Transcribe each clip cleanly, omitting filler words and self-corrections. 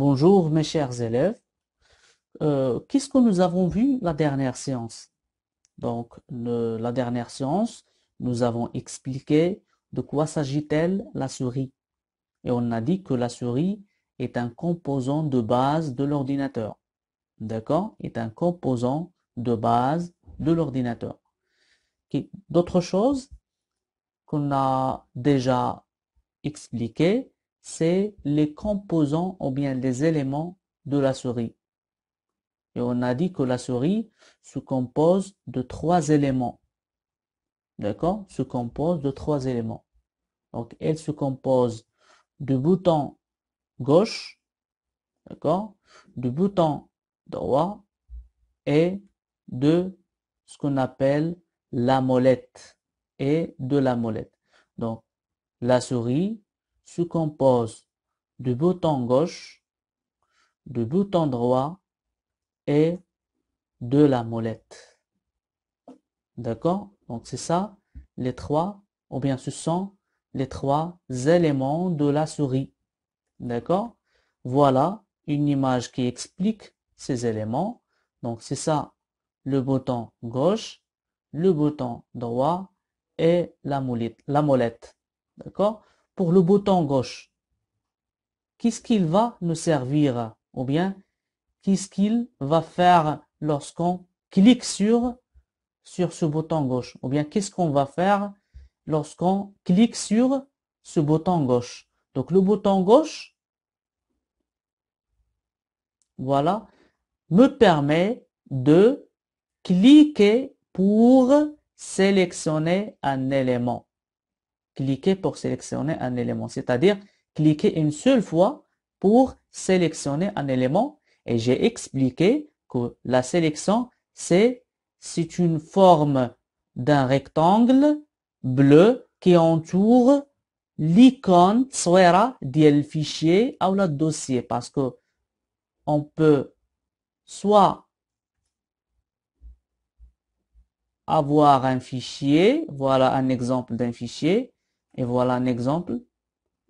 Bonjour mes chers élèves. Qu'est-ce que nous avons vu la dernière séance? Donc, la dernière séance, nous avons expliqué de quoi s'agit-elle la souris. Et on a dit que la souris est un composant de base de l'ordinateur. D'accord? Est un composant de base de l'ordinateur. D'autres choses qu'on a déjà expliquées, c'est les composants ou bien les éléments de la souris. Et on a dit que la souris se compose de trois éléments. D'accord? Se compose de trois éléments. Donc, elle se compose du bouton gauche, d'accord? Du bouton droit et de ce qu'on appelle la molette et de la molette. Donc, la souris se compose du bouton gauche, du bouton droit et de la molette. D'accord? Donc c'est ça, les trois, ou bien ce sont les trois éléments de la souris. D'accord? Voilà une image qui explique ces éléments. Donc c'est ça, le bouton gauche, le bouton droit et la molette. D'accord? Pour le bouton gauche, qu'est-ce qu'il va nous servir? Ou bien, qu'est-ce qu'il va faire lorsqu'on clique sur ce bouton gauche? Ou bien qu'est-ce qu'on va faire lorsqu'on clique sur ce bouton gauche? Donc le bouton gauche, voilà, me permet de cliquer pour sélectionner un élément. Cliquer pour sélectionner un élément, c'est-à-dire cliquer une seule fois pour sélectionner un élément. Et j'ai expliqué que la sélection, c'est une forme d'un rectangle bleu qui entoure l'icône صغيرة ديال الفيشير ou le dossier, parce que on peut soit avoir un fichier, voilà un exemple d'un fichier, et voilà un exemple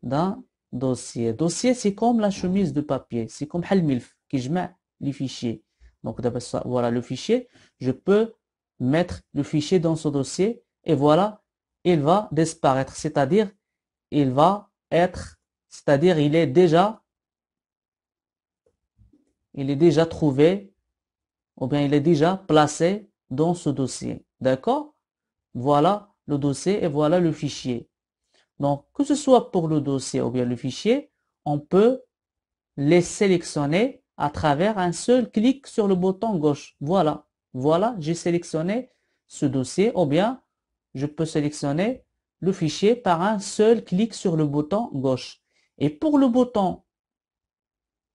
d'un dossier. Dossier, c'est comme la chemise de papier, c'est comme Halmilf qui je mets les fichiers. Donc voilà le fichier, je peux mettre le fichier dans ce dossier et voilà, il va disparaître, c'est-à-dire il va être, c'est-à-dire il est déjà trouvé ou bien il est déjà placé dans ce dossier. D'accord? Voilà le dossier et voilà le fichier. Donc, que ce soit pour le dossier ou bien le fichier, on peut les sélectionner à travers un seul clic sur le bouton gauche. Voilà, voilà, j'ai sélectionné ce dossier ou bien je peux sélectionner le fichier par un seul clic sur le bouton gauche. Et pour le bouton,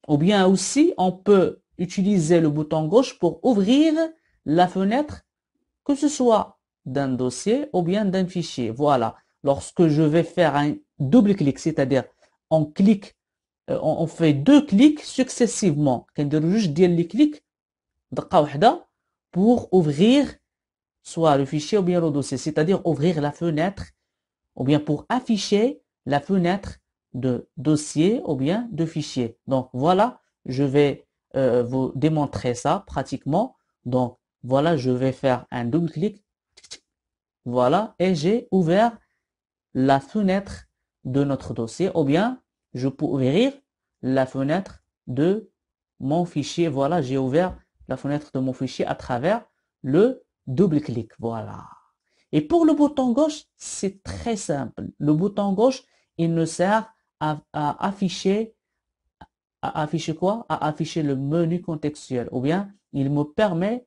ou bien aussi, on peut utiliser le bouton gauche pour ouvrir la fenêtre, que ce soit d'un dossier ou bien d'un fichier. Voilà, lorsque je vais faire un double clic, c'est-à-dire on clique on fait deux clics successivement. كنديرو جوج ديال لي كليك دقة واحدة pour ouvrir soit le fichier ou bien le dossier, c'est-à-dire ouvrir la fenêtre ou bien pour afficher la fenêtre de dossier ou bien de fichier. Donc voilà, je vais vous démontrer ça pratiquement. Donc voilà, je vais faire un double clic. Voilà, et j'ai ouvert la fenêtre de notre dossier ou bien je peux ouvrir la fenêtre de mon fichier. Voilà, j'ai ouvert la fenêtre de mon fichier à travers le double clic. Voilà. Et pour le bouton gauche, c'est très simple. Le bouton gauche, il ne sert à afficher quoi? À afficher le menu contextuel. Ou bien, il me permet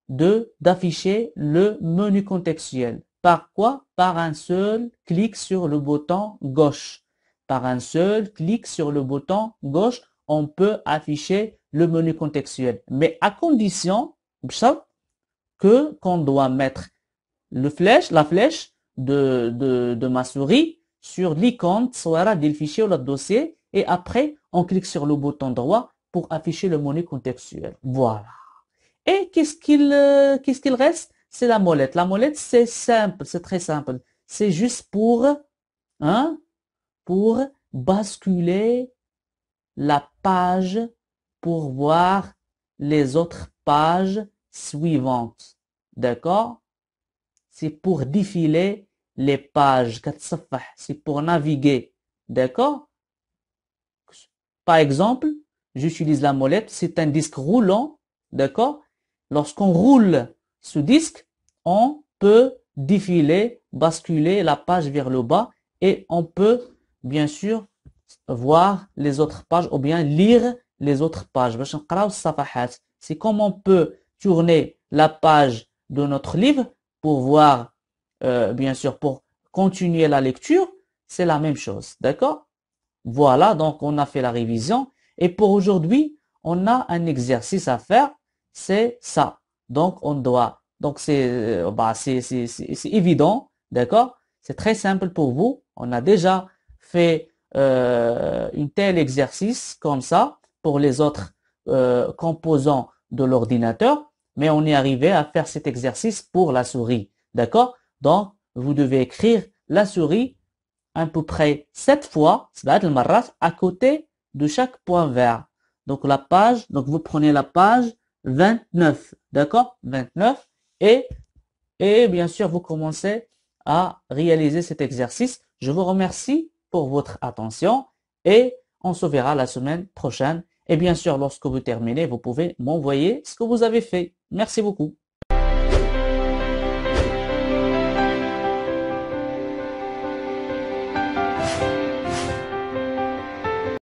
d'afficher le menu contextuel. Par quoi? Par un seul clic sur le bouton gauche. Par un seul clic sur le bouton gauche, on peut afficher le menu contextuel. Mais à condition que qu'on doit mettre la flèche de ma souris sur l'icône soit du fichier ou le dossier et après on clique sur le bouton droit pour afficher le menu contextuel. Voilà. Et qu'est-ce qu'il reste? C'est la molette. La molette, c'est simple, c'est très simple. C'est juste hein, pour basculer la page pour voir les autres pages suivantes. D'accord? C'est pour défiler les pages. C'est pour naviguer. D'accord? Par exemple, j'utilise la molette. C'est un disque roulant. D'accord? Lorsqu'on roule ce disque, on peut défiler, basculer la page vers le bas et on peut, bien sûr, voir les autres pages ou bien lire les autres pages. C'est comme on peut tourner la page de notre livre pour voir, bien sûr, pour continuer la lecture. C'est la même chose. D'accord? Voilà, donc on a fait la révision. Et pour aujourd'hui, on a un exercice à faire. C'est ça. Donc on doit, donc c'est évident, d'accord? C'est très simple pour vous. On a déjà fait un tel exercice comme ça pour les autres composants de l'ordinateur, mais on est arrivé à faire cet exercice pour la souris, d'accord? Donc vous devez écrire la souris à peu près 7 fois, à côté de chaque point vert. Donc la page, donc vous prenez la page 29, d'accord? 29 et, et bien sûr vous commencez à réaliser cet exercice. Je vous remercie pour votre attention et on se verra la semaine prochaine. Et bien sûr, lorsque vous terminez, vous pouvez m'envoyer ce que vous avez fait. Merci beaucoup.